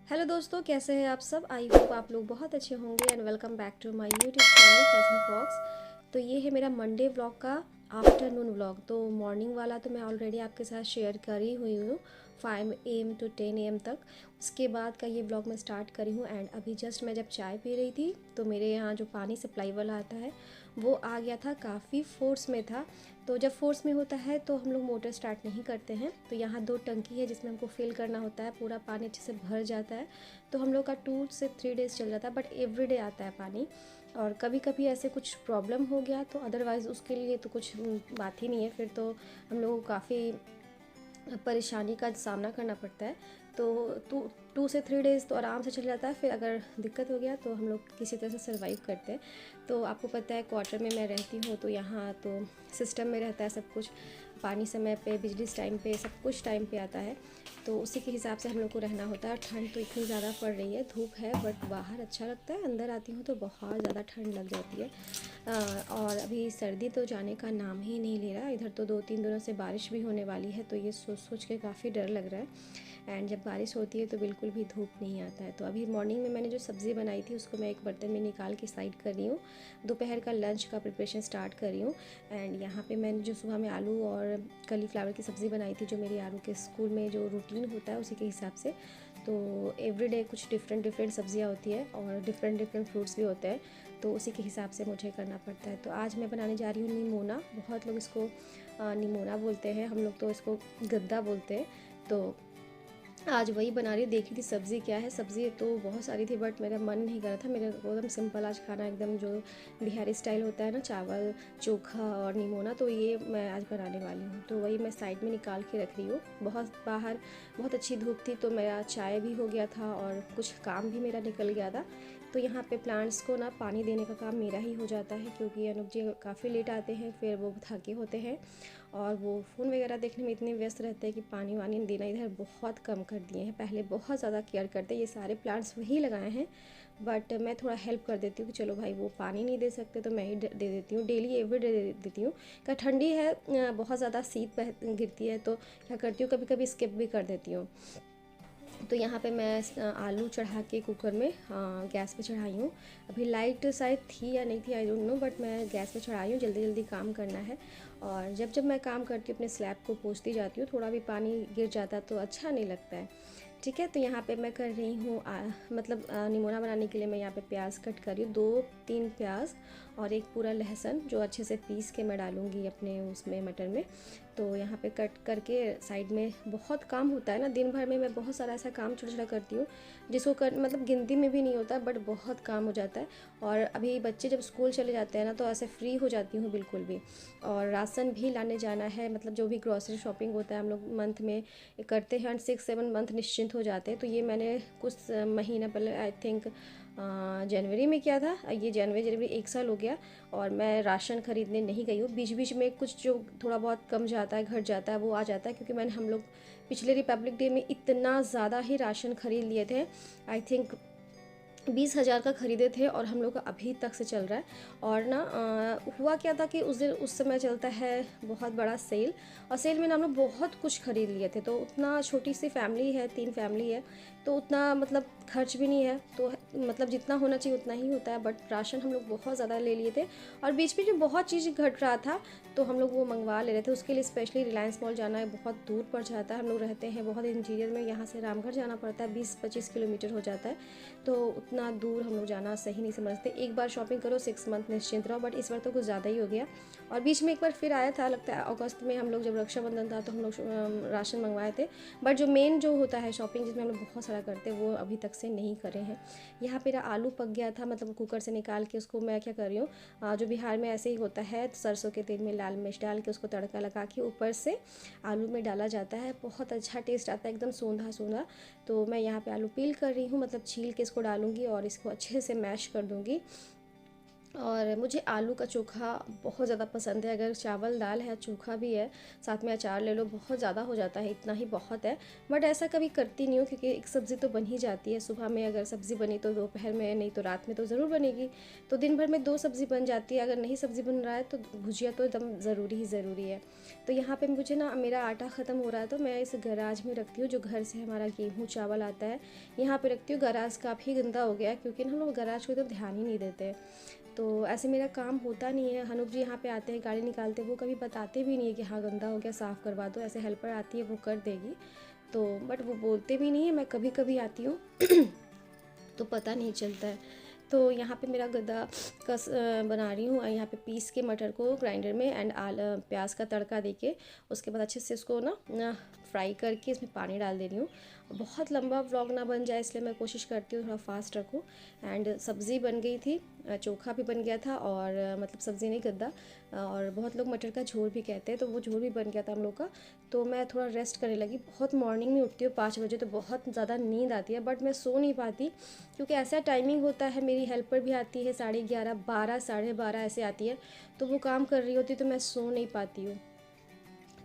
Hello दोस्तों, कैसे हैं आप सब। आई होप आप लोग बहुत अच्छे होंगे and welcome back to my YouTube channel Fashion Fox. तो ये है मेरा मंडे व्लॉग का आफ्टरनून व्लॉग। तो मॉर्निंग वाला तो मैं ऑलरेडी आपके साथ शेयर कर ही हुई हूँ 5 AM to 10 AM तक। उसके बाद का ये व्लॉग मैं स्टार्ट करी हूँ एंड अभी जस्ट मैं जब चाय पी रही थी तो मेरे यहाँ जो पानी सप्लाई वाला आता है वो आ गया था, काफ़ी फोर्स में था। तो जब फोर्स में होता है तो हम लोग मोटर स्टार्ट नहीं करते हैं। तो यहाँ 2 टंकी है जिसमें हमको फिल करना होता है, पूरा पानी अच्छे से भर जाता है। तो हम लोग का 2 से 3 डेज़ चल जाता है, बट एवरीडे आता है पानी। और कभी कभी ऐसे कुछ प्रॉब्लम हो गया तो अदरवाइज़ उसके लिए तो कुछ बात ही नहीं है। फिर तो हम लोग को काफ़ी परेशानी का सामना करना पड़ता है। तो 2 से 3 डेज़ तो आराम से चल जाता है। फिर अगर दिक्कत हो गया तो हम लोग किसी तरह से सर्वाइव करते हैं। तो आपको पता है क्वार्टर में मैं रहती हूँ, तो यहाँ तो सिस्टम में रहता है सब कुछ, पानी समय पे, बिजली टाइम पे, सब कुछ टाइम पे आता है। तो उसी के हिसाब से हम लोग को रहना होता है। ठंड तो इतनी ज़्यादा पड़ रही है, धूप है बट बाहर अच्छा लगता है, अंदर आती हूँ तो बहुत ज़्यादा ठंड लग जाती है। और अभी सर्दी तो जाने का नाम ही नहीं ले रहा। इधर तो 2-3 दिनों से बारिश भी होने वाली है, तो ये सोच सोच के काफ़ी डर लग रहा है। एंड जब बारिश होती है तो बिल्कुल भी धूप नहीं आता है। तो अभी मॉर्निंग में मैंने जो सब्ज़ी बनाई थी उसको मैं एक बर्तन में निकाल के साइड कर रही हूँ। दोपहर का लंच का प्रिपरेशन स्टार्ट कर रही हूँ। एंड यहाँ पे मैंने जो सुबह में आलू और कलीफ्लावर की सब्ज़ी बनाई थी, जो मेरी आलू के स्कूल में जो रूटीन होता है उसी के हिसाब से। तो एवरीडे कुछ डिफरेंट डिफरेंट सब्जियाँ होती है और डिफरेंट डिफरेंट फ्रूट्स भी होते हैं, तो उसी के हिसाब से मुझे करना पड़ता है। तो आज मैं बनाने जा रही हूँ निमोना। बहुत लोग इसको निमोना बोलते हैं, हम लोग तो इसको गद्दा बोलते हैं। तो आज वही बना रही। देख रही थी सब्ज़ी क्या है। सब्ज़ी तो बहुत सारी थी बट मेरा मन नहीं कर रहा था। मेरा एकदम सिंपल आज खाना, एकदम जो बिहारी स्टाइल होता है ना, चावल चोखा और निमोना, तो ये मैं आज बनाने वाली हूँ। तो वही मैं साइड में निकाल के रख रही हूँ। बाहर बहुत अच्छी धूप थी तो मेरा चाय भी हो गया था और कुछ काम भी मेरा निकल गया था। तो यहाँ पे प्लांट्स को ना पानी देने का काम मेरा ही हो जाता है, क्योंकि अनुप जी काफ़ी लेट आते हैं, फिर वो थके होते हैं और वो फ़ोन वगैरह देखने में इतने व्यस्त रहते हैं कि पानी वानी देना इधर बहुत कम कर दिए हैं। पहले बहुत ज़्यादा केयर करते, ये सारे प्लांट्स वही लगाए हैं, बट मैं थोड़ा हेल्प कर देती हूँ कि चलो भाई वो पानी नहीं दे सकते तो मैं ही दे देती हूँ, डेली एवरीडे दे देती हूँ। क्या ठंडी है, बहुत ज़्यादा शीत गिरती है तो क्या करती हूँ, कभी कभी स्किप भी कर देती हूँ। तो यहाँ पे मैं आलू चढ़ा के कुकर में गैस पे चढ़ाई हूँ। अभी लाइट शायद थी या नहीं थी, आई डोंट नो, बट मैं गैस पे चढ़ाई हूँ, जल्दी जल्दी काम करना है। और जब जब मैं काम करती हूँ अपने स्लैब को पोंछती जाती हूँ, थोड़ा भी पानी गिर जाता है तो अच्छा नहीं लगता है। ठीक है, तो यहाँ पे मैं कर रही हूँ मतलब निमोना बनाने के लिए मैं यहाँ पे प्याज कट कर रही हूँ, 2-3 प्याज और एक पूरा लहसुन जो अच्छे से पीस के मैं डालूँगी अपने उसमें मटर में। तो यहाँ पे कट करके साइड में, बहुत काम होता है ना दिन भर में, मैं बहुत सारा ऐसा काम छोटा छोटा करती हूँ जिसको कर मतलब गिनती में भी नहीं होता, बट बहुत काम हो जाता है। और अभी बच्चे जब स्कूल चले जाते हैं ना तो ऐसे फ्री हो जाती हूँ बिल्कुल भी। और राशन भी लाने जाना है, मतलब जो भी ग्रॉसरी शॉपिंग होता है हम लोग मंथ में करते हैं, 6-7 मंथ निश्चिंत हो जाते हैं। तो ये मैंने कुछ महीना पहले, आई थिंक जनवरी में किया था। ये जनवरी 1 साल हो गया और मैं राशन खरीदने नहीं गई हूँ। बीच बीच में कुछ जो थोड़ा बहुत कम जाता है, घट जाता है, वो आ जाता है, क्योंकि हम लोग पिछले रिपब्लिक डे में इतना ज़्यादा ही राशन खरीद लिए थे। आई थिंक 20,000 का ख़रीदे थे और हम लोग का अभी तक से चल रहा है। और ना हुआ क्या था कि उस समय चलता है बहुत बड़ा सेल, और सेल में ना हम लोग बहुत कुछ ख़रीद लिए थे। तो उतना, छोटी सी फैमिली है, 3 फैमिली है, तो उतना मतलब खर्च भी नहीं है। तो मतलब जितना होना चाहिए उतना ही होता है, बट राशन हम लोग बहुत ज़्यादा ले लिए थे। और बीच बीच में बहुत चीज़ घट रहा था तो हम लोग वो मंगवा ले रहे थे। उसके लिए स्पेशली रिलायंस मॉल जाना है, बहुत दूर पड़ जाता है। हम लोग रहते हैं बहुत इंटीरियर में, यहाँ से रामगढ़ जाना पड़ता है, 20-25 किलोमीटर हो जाता है। तो उतना दूर हम लोग जाना सही नहीं समझते। एक बार शॉपिंग करो 6 मंथ निश्चिंत रहो, बट इस बार तो कुछ ज़्यादा ही हो गया। और बीच में एक बार फिर आया था, लगता है अगस्त में, हम लोग जब रक्षाबंधन था तो हम लोग राशन मंगवाए थे। बट जो मेन जो होता है शॉपिंग, जिसमें हम लोग बहुत सारा करते हैं, वो अभी तक से नहीं करे हैं। यहाँ मेरा आलू पक गया था, मतलब कुकर से निकाल के उसको मैं क्या कर रही हूँ, जो बिहार में ऐसे ही होता है, सरसों के तेल में लाल मिर्च डाल के उसको तड़का लगा के ऊपर से आलू में डाला जाता है, बहुत अच्छा टेस्ट आता है, एकदम सोंधा सोंधा। तो मैं यहाँ पे आलू पील कर रही हूँ, मतलब छील के इसको डालूंगी और इसको अच्छे से मैश कर दूंगी। और मुझे आलू का चोखा बहुत ज़्यादा पसंद है। अगर चावल दाल है, चोखा भी है, साथ में अचार ले लो, बहुत ज़्यादा हो जाता है, इतना ही बहुत है। बट ऐसा कभी करती नहीं हूँ क्योंकि एक सब्ज़ी तो बन ही जाती है। सुबह में अगर सब्ज़ी बनी तो दोपहर में, नहीं तो रात में तो ज़रूर बनेगी। तो दिन भर में 2 सब्ज़ी बन जाती है। अगर नहीं सब्ज़ी बन रहा है तो भुजिया तो एकदम ज़रूरी ही ज़रूरी है। तो यहाँ पर मुझे ना मेरा आटा ख़त्म हो रहा है तो मैं इस गराज में रखती हूँ, जो घर से हमारा गेहूँ चावल आता है, यहाँ पर रखती हूँ। गराज काफ़ी गंदा हो गया है क्योंकि हम लोग गराज को तो ध्यान ही नहीं देते। तो ऐसे मेरा काम होता नहीं है। हनुक जी यहाँ पे आते हैं, गाड़ी निकालते, वो कभी बताते भी नहीं है कि हाँ गंदा हो गया, साफ़ करवा दो। ऐसे हेल्पर आती है, वो कर देगी। तो बट वो बोलते भी नहीं है, मैं कभी कभी आती हूँ तो पता नहीं चलता है। तो यहाँ पे मेरा गदा कस बना रही हूँ। यहाँ पे पीस के मटर को ग्राइंडर में एंड प्याज का तड़का देके उसके बाद अच्छे से उसको ना फ्राई करके इसमें पानी डाल दे रही हूँ। बहुत लंबा व्लॉग ना बन जाए इसलिए मैं कोशिश करती हूँ थोड़ा फास्ट रखूँ। एंड सब्ज़ी बन गई थी, चोखा भी बन गया था, और मतलब सब्ज़ी नहीं गद्दा, और बहुत लोग मटर का झोल भी कहते हैं, तो वो झोल भी बन गया था हम लोग का। तो मैं थोड़ा रेस्ट करने लगी। बहुत मॉर्निंग में उठती हूँ 5 बजे, तो बहुत ज़्यादा नींद आती है, बट मैं सो नहीं पाती क्योंकि ऐसा टाइमिंग होता है। मेरी हेल्पर भी आती है 11:30, 12, 12:30 ऐसे आती है, तो वो काम कर रही होती, तो मैं सो नहीं पाती हूँ।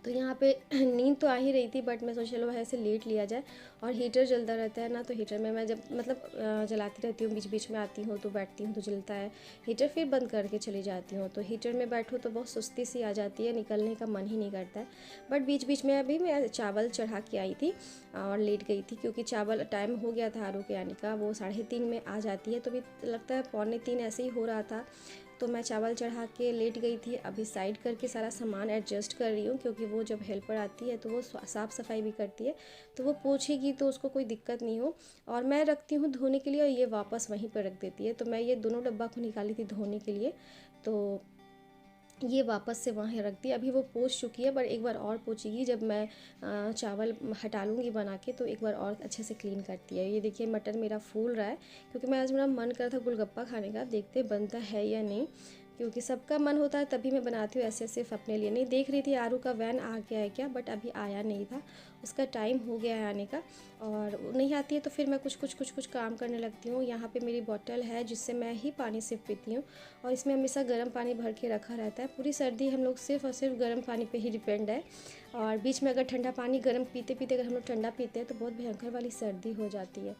तो यहाँ पे नींद तो आ ही रही थी, बट मैं सोचा चलो ऐसे लेट लिया जाए। और हीटर जलता रहता है ना, तो हीटर में मैं जब मतलब जलाती रहती हूँ, बीच बीच में आती हूँ तो बैठती हूँ तो जलता है हीटर, फिर बंद करके चली जाती हूँ। तो हीटर में बैठूँ तो बहुत सुस्ती सी आ जाती है, निकलने का मन ही नहीं करता है। बट बीच बीच में अभी मैं चावल चढ़ा के आई थी और लेट गई थी क्योंकि चावल टाइम हो गया था आरू के आने का। वो 3:30 में आ जाती है, तो भी लगता है 2:45 ऐसे ही हो रहा था। तो मैं चावल चढ़ा के लेट गई थी। अभी साइड करके सारा सामान एडजस्ट कर रही हूँ क्योंकि वो जब हेल्पर आती है तो वो साफ़ सफाई भी करती है, तो वो पूछेगी तो उसको कोई दिक्कत नहीं हो। और मैं रखती हूँ धोने के लिए और ये वापस वहीं पर रख देती है। तो मैं ये दोनों डब्बा को निकाली थी धोने के लिए, तो ये वापस से वहाँ रख दी। अभी वो पोंछ चुकी है, पर एक बार और पोंछेगी जब मैं चावल हटा लूँगी बना के, तो एक बार और अच्छे से क्लीन करती है। ये देखिए मटर मेरा फूल रहा है क्योंकि मैं आज मेरा मन कर था गोलगप्पा खाने का, देखते बनता है या नहीं, क्योंकि सबका मन होता है तभी मैं बनाती हूँ, ऐसे सिर्फ अपने लिए नहीं। देख रही थी आरू का वैन आ गया है क्या, बट अभी आया नहीं था, उसका टाइम हो गया है आने का। और नहीं आती है तो फिर मैं कुछ काम करने लगती हूँ। यहाँ पे मेरी बॉटल है जिससे मैं ही पानी सिर्फ पीती हूँ, और इसमें हमेशा गर्म पानी भर के रखा रहता है। पूरी सर्दी हम लोग सिर्फ और सिर्फ गर्म पानी पे ही डिपेंड है। और बीच में अगर ठंडा पानी गर्म पीते पीते अगर हम लोग ठंडा पीते हैं तो बहुत भयंकर वाली सर्दी हो जाती है।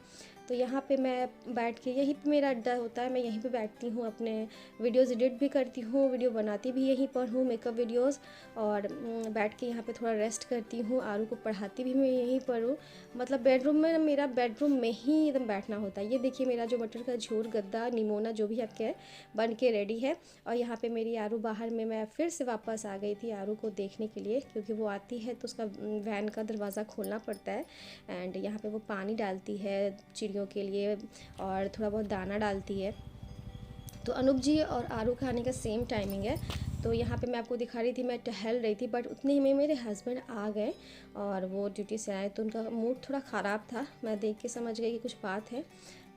तो यहाँ पे मैं बैठ के, यहीं पे मेरा अड्डा होता है, मैं यहीं पे बैठती हूँ, अपने वीडियोज़ एडिट भी करती हूँ, वीडियो बनाती भी यहीं पर हूँ, मेकअप वीडियोज़, और बैठ के यहाँ पे थोड़ा रेस्ट करती हूँ। आरू को पढ़ाती भी मैं यहीं पर हूँ, मतलब बेडरूम में, मेरा बेडरूम में ही एकदम बैठना होता है। ये देखिए मेरा जो मटर का झोल, गद्दा, निमोना जो भी आपके है, बन के रेडी है। और यहाँ पे मेरी आरू बाहर में, मैं फिर से वापस आ गई थी आरू को देखने के लिए क्योंकि वो आती है तो उसका वैन का दरवाज़ा खोलना पड़ता है। एंड यहाँ पे वो पानी डालती है चिड़ियों के लिए और थोड़ा बहुत दाना डालती है। तो अनूप जी और आरू खाने का सेम टाइमिंग है। तो यहाँ पे मैं आपको दिखा रही थी, मैं टहल रही थी, बट उतने ही में मेरे हस्बैंड आ गए और वो ड्यूटी से आए, तो उनका मूड थोड़ा ख़राब था। मैं देख के समझ गई कि कुछ बात है,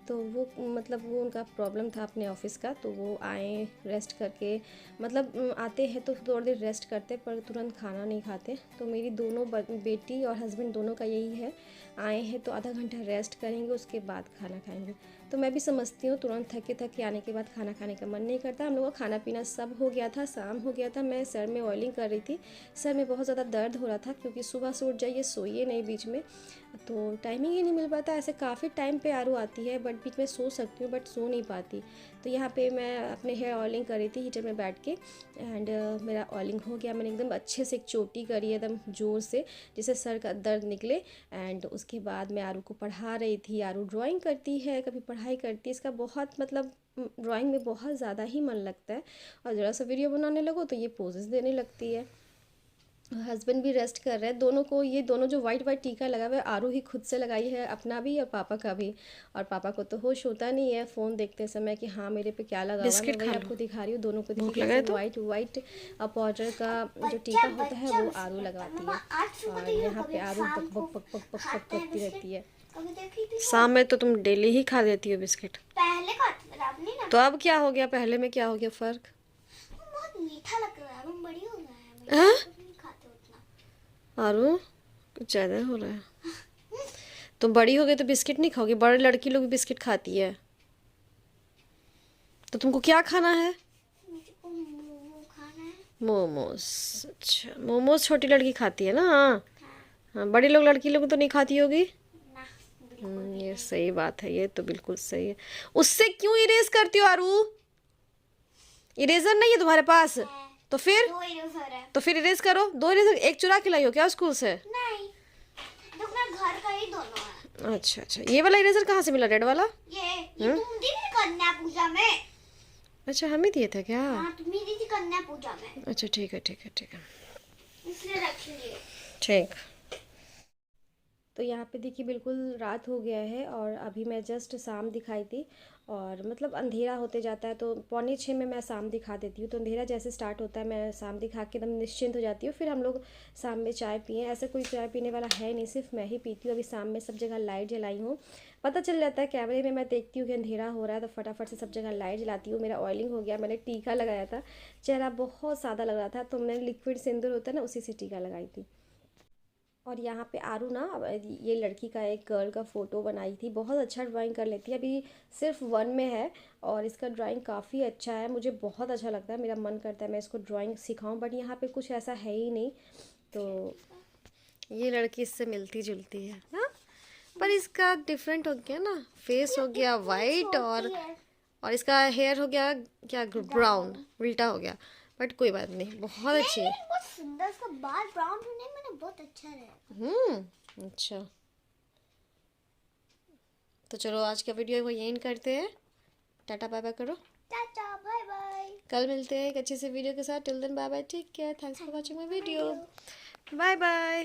तो वो मतलब वो उनका प्रॉब्लम था अपने ऑफिस का, तो वो आए रेस्ट करके, मतलब आते हैं तो थोड़ी देर रेस्ट करते पर तुरंत खाना नहीं खाते। तो मेरी दोनों बेटी और हस्बैंड दोनों का यही है, आए हैं तो आधा घंटा रेस्ट करेंगे, उसके बाद खाना खाएंगे। तो मैं भी समझती हूँ, तुरंत थके थके आने के बाद खाना खाने का मन नहीं करता। हम लोगों का खाना पीना सब हो गया था, शाम हो गया था, मैं सर में ऑयलिंग कर रही थी, सर में बहुत ज़्यादा दर्द हो रहा था क्योंकि सुबह से उठ जाइए, सोइए नहीं बीच में, तो टाइमिंग ही नहीं मिल पाता। ऐसे काफ़ी टाइम पे आरू आती है, बट बीच में सो सकती हूँ बट सो नहीं पाती। तो यहाँ पे मैं अपने हेयर ऑयलिंग कर रही थी हीटर में बैठ के, एंड मेरा ऑयलिंग हो गया। मैंने एकदम अच्छे से एक चोटी करी है एकदम ज़ोर से, जिससे सर का दर्द निकले। एंड उसके बाद मैं आरू को पढ़ा रही थी। आरू ड्राइंग करती है, कभी पढ़ाई करती है, इसका बहुत मतलब ड्राइंग में बहुत ज़्यादा ही मन लगता है, और ज़रा सा वीडियो बनाने लगो तो ये पोजेस देने लगती है। हस्बैंड भी रेस्ट कर रहे हैं। दोनों को, ये दोनों जो वाइट वाइट टीका लगा हुआ है, आरू ही खुद से लगाई है, अपना भी और पापा का भी। और पापा को तो होश होता नहीं है फ़ोन देखते समय कि हाँ मेरे पे क्या लगा हुआ है। मैं वही आपको दिखा रही हूँ, दोनों को देखिए कैसे वाइट वाइट पाउडर का जो टीका होता है वो आरू लगवाती है। और यहाँ पे आरू पक पक पक पक पक पक पकती रहती है। शाम में तो तुम डेली ही खा लेती हो बिस्किट। पहले खाती थी, अब नहीं ना। तो अब क्या हो गया, पहले में क्या हो गया फ़र्क? बहुत मीठा लग रहा है, अब बड़ी हो गया है, नहीं खाते उतना। आरू कुछ ज़्यादा हो रहा है। तो बड़ी हो गई तो बिस्किट नहीं खाओगी? बड़े लड़की लोग भी बिस्किट खाती है, तो तुमको क्या खाना है? मोमोज। अच्छा, मोमोज छोटी लड़की खाती है ना? हाँ हाँ, बड़ी लोग लड़की लोग तो नहीं खाती होगी। ना बिल्कुल भी ये नहीं। सही बात है, ये तो बिल्कुल सही है। उससे क्यों इरेज करती हो आरू? इरेजर नहीं है तुम्हारे पास? है, तो फिर 2 इरेजर है। तो फिर इरेज करो। 2 इरेजर, एक चुरा के लाई हो क्या स्कूल से? नहीं, तो अपना घर का ही दोनों है। अच्छा अच्छा, ये वाला इरेजर कहाँ से मिला, रेड वाला? ये तुम दी थी कन्या पूजा में। अच्छा, हम ही दिए थे क्या? हाँ, तुम ही दी थी कन्या पूजा में, अच्छा ठीक है ठीक है ठीक है। इसलिए रख लिए। ठीक। तो यहाँ पे देखिए बिल्कुल रात हो गया है और अभी मैं जस्ट शाम दिखाई थी, और मतलब अंधेरा होते जाता है तो 5:45 में मैं शाम दिखा देती हूँ। तो अंधेरा जैसे स्टार्ट होता है मैं शाम दिखा के एकदम निश्चिंत हो जाती हूँ। फिर हम लोग शाम में चाय पिए, ऐसे कोई चाय पीने वाला है नहीं, सिर्फ मैं ही पीती हूँ। अभी शाम में सब जगह लाइट जलाई हूँ, पता चल जाता है कैमरे में, मैं देखती हूँ कि अंधेरा हो रहा है तो फटाफट से सब जगह लाइट जलाती हूँ। मेरा ऑयलिंग हो गया, मैंने टीका लगाया था, चेहरा बहुत सादा लग रहा था तो मैंने लिक्विड सिंदूर होता है ना, उसी से टीका लगाई थी। और यहाँ पे आरू ना, ये लड़की का एक गर्ल का फ़ोटो बनाई थी, बहुत अच्छा ड्राइंग कर लेती है, अभी सिर्फ 1 में है और इसका ड्राइंग काफ़ी अच्छा है, मुझे बहुत अच्छा लगता है। मेरा मन करता है मैं इसको ड्राइंग सिखाऊं, बट यहाँ पे कुछ ऐसा है ही नहीं। तो ये लड़की इससे मिलती जुलती है ना, पर इसका डिफरेंट हो गया ना, फेस हो गया वाइट और इसका हेयर हो गया क्या, ब्राउन, उल्टा हो गया। बट कोई बात नहीं, बहुत अच्छी है। बहुत सुंदर, उसका बाल ब्राउन होने में ना बहुत अच्छा रहेगा। अच्छा, तो चलो आज का वीडियो को यहीं करते हैं। टाटा बाय बाय करो। Tata bye bye. कल मिलते हैं एक अच्छे से वीडियो के साथ। Till then bye bye, take care, thanks for watching my video, bye bye.